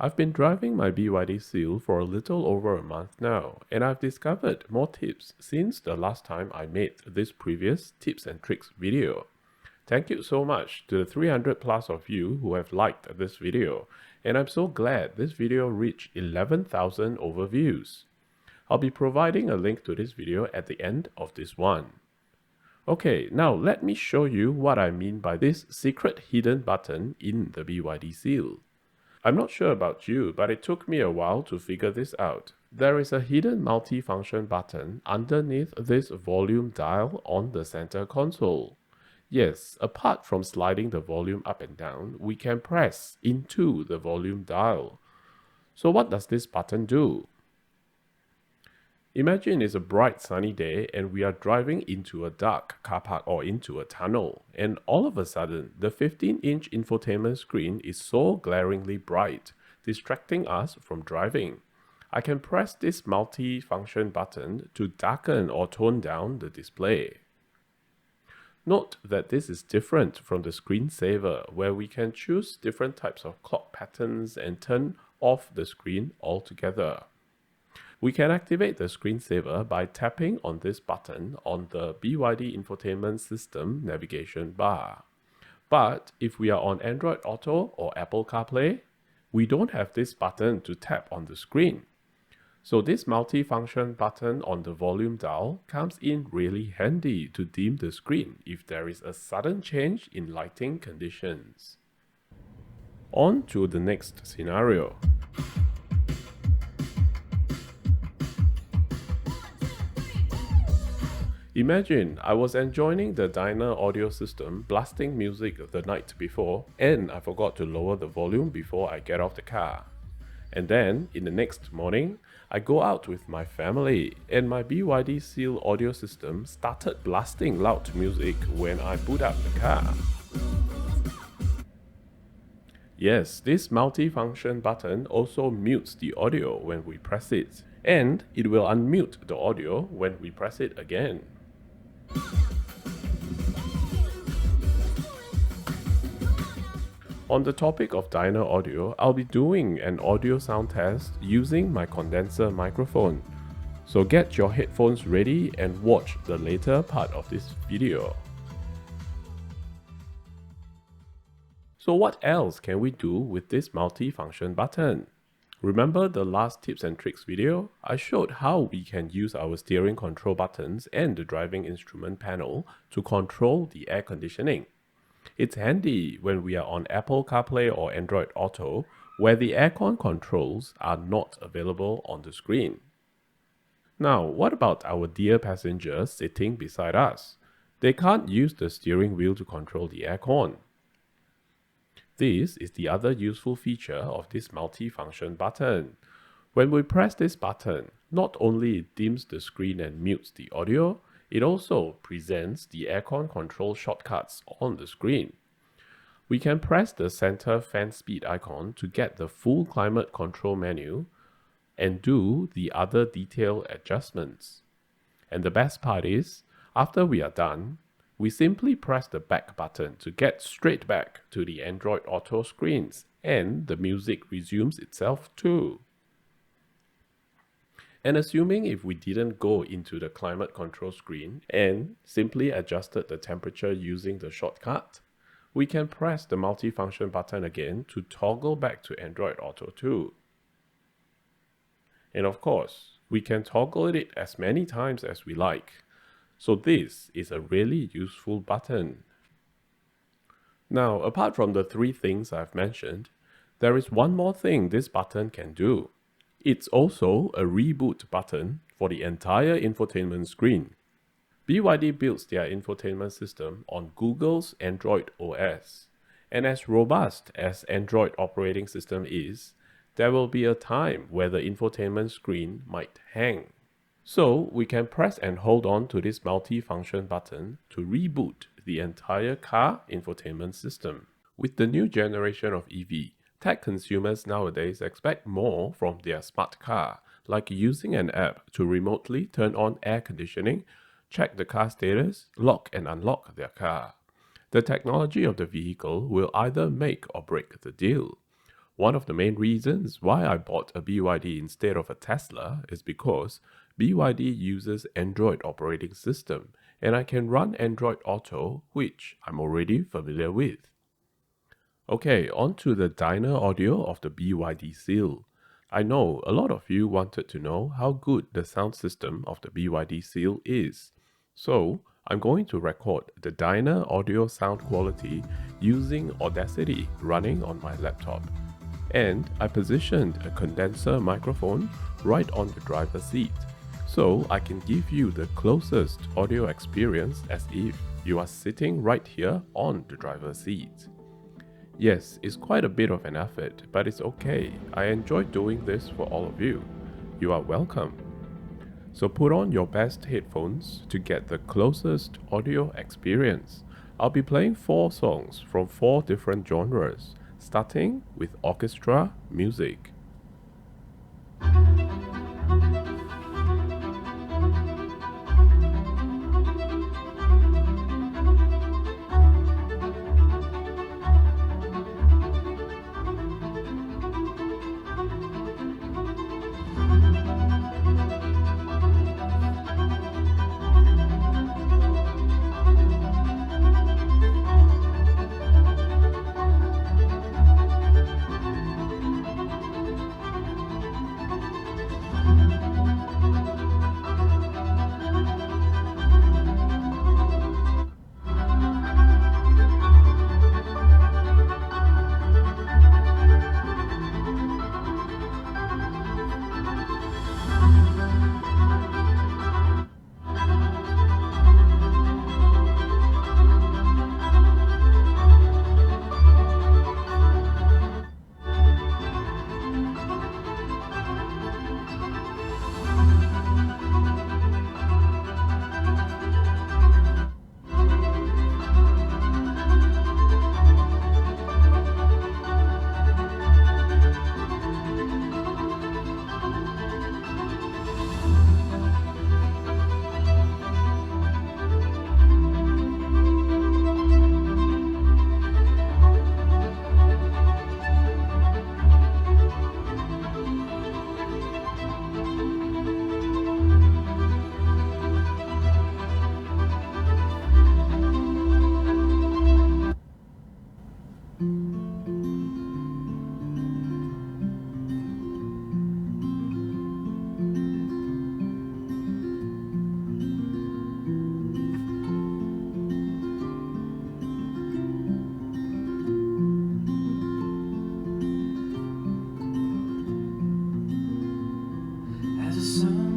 I've been driving my BYD Seal for a little over a month now, and I've discovered more tips since the last time I made this previous tips and tricks video. Thank you so much to the 300 plus of you who have liked this video, and I'm so glad this video reached 11,000 overviews. I'll be providing a link to this video at the end of this one. Okay, now let me show you what I mean by this secret hidden button in the BYD Seal. I'm not sure about you, but it took me a while to figure this out. There is a hidden multi-function button underneath this volume dial on the center console. Yes, apart from sliding the volume up and down, we can press into the volume dial. So what does this button do? Imagine it's a bright sunny day and we are driving into a dark car park or into a tunnel, and all of a sudden the 15-inch infotainment screen is so glaringly bright, distracting us from driving. I can press this multi-function button to darken or tone down the display. Note that this is different from the screensaver, where we can choose different types of clock patterns and turn off the screen altogether. We can activate the screensaver by tapping on this button on the BYD infotainment system navigation bar. But if we are on Android Auto or Apple CarPlay, we don't have this button to tap on the screen. So this multi-function button on the volume dial comes in really handy to dim the screen if there is a sudden change in lighting conditions. On to the next scenario. Imagine I was enjoying the Dynaudio system blasting music the night before, and I forgot to lower the volume before I get off the car. And then, in the next morning, I go out with my family, and my BYD Seal audio system started blasting loud music when I boot up the car. Yes, this multi-function button also mutes the audio when we press it, and it will unmute the audio when we press it again. On the topic of Dynaudio, I'll be doing an audio sound test using my condenser microphone. So get your headphones ready and watch the later part of this video. So what else can we do with this multi-function button? Remember the last tips and tricks video? I showed how we can use our steering control buttons and the driving instrument panel to control the air conditioning. It's handy when we are on Apple CarPlay or Android Auto, where the aircon controls are not available on the screen. Now, what about our dear passengers sitting beside us? They can't use the steering wheel to control the aircon. This is the other useful feature of this multi-function button. When we press this button, not only it dims the screen and mutes the audio, it also presents the aircon control shortcuts on the screen. We can press the center fan speed icon to get the full climate control menu and do the other detail adjustments. And the best part is, after we are done, we simply press the back button to get straight back to the Android Auto screens, and the music resumes itself too. And assuming if we didn't go into the climate control screen and simply adjusted the temperature using the shortcut, we can press the multi-function button again to toggle back to Android Auto too. And of course, we can toggle it as many times as we like. So this is a really useful button. Now, apart from the three things I've mentioned, there is one more thing this button can do. It's also a reboot button for the entire infotainment screen. BYD builds their infotainment system on Google's Android OS. And as robust as Android operating system is, there will be a time where the infotainment screen might hang. So we can press and hold on to this multi-function button to reboot the entire car infotainment system. With the new generation of EV, tech consumers nowadays expect more from their smart car, like using an app to remotely turn on air conditioning, check the car status, lock and unlock their car. The technology of the vehicle will either make or break the deal. One of the main reasons why I bought a BYD instead of a Tesla is because BYD uses Android operating system and I can run Android Auto, which I'm already familiar with. Okay, on to the Dynaudio of the BYD Seal. I know a lot of you wanted to know how good the sound system of the BYD Seal is. So, I'm going to record the Dynaudio sound quality using Audacity running on my laptop. And I positioned a condenser microphone right on the driver's seat, so I can give you the closest audio experience as if you are sitting right here on the driver's seat. Yes, it's quite a bit of an effort, but it's okay. I enjoy doing this for all of you. You are welcome. So put on your best headphones to get the closest audio experience. I'll be playing 4 songs from 4 different genres, starting with orchestra music.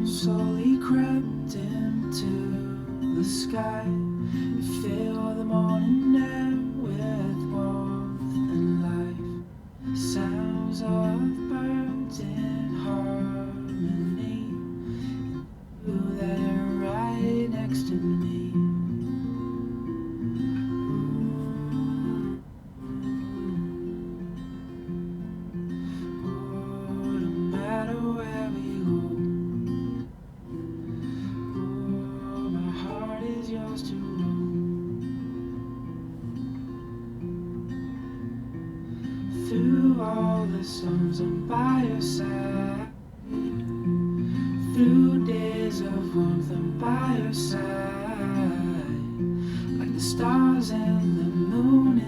Slowly crept into the sky. It filled the morning air with warmth and life. Sounds of birds in harmony. You there right next to me. Oh, no matter where we go, yours to roam. Through all the storms, I'm by your side. Through days of warmth, I'm by your side. Like the stars and the moon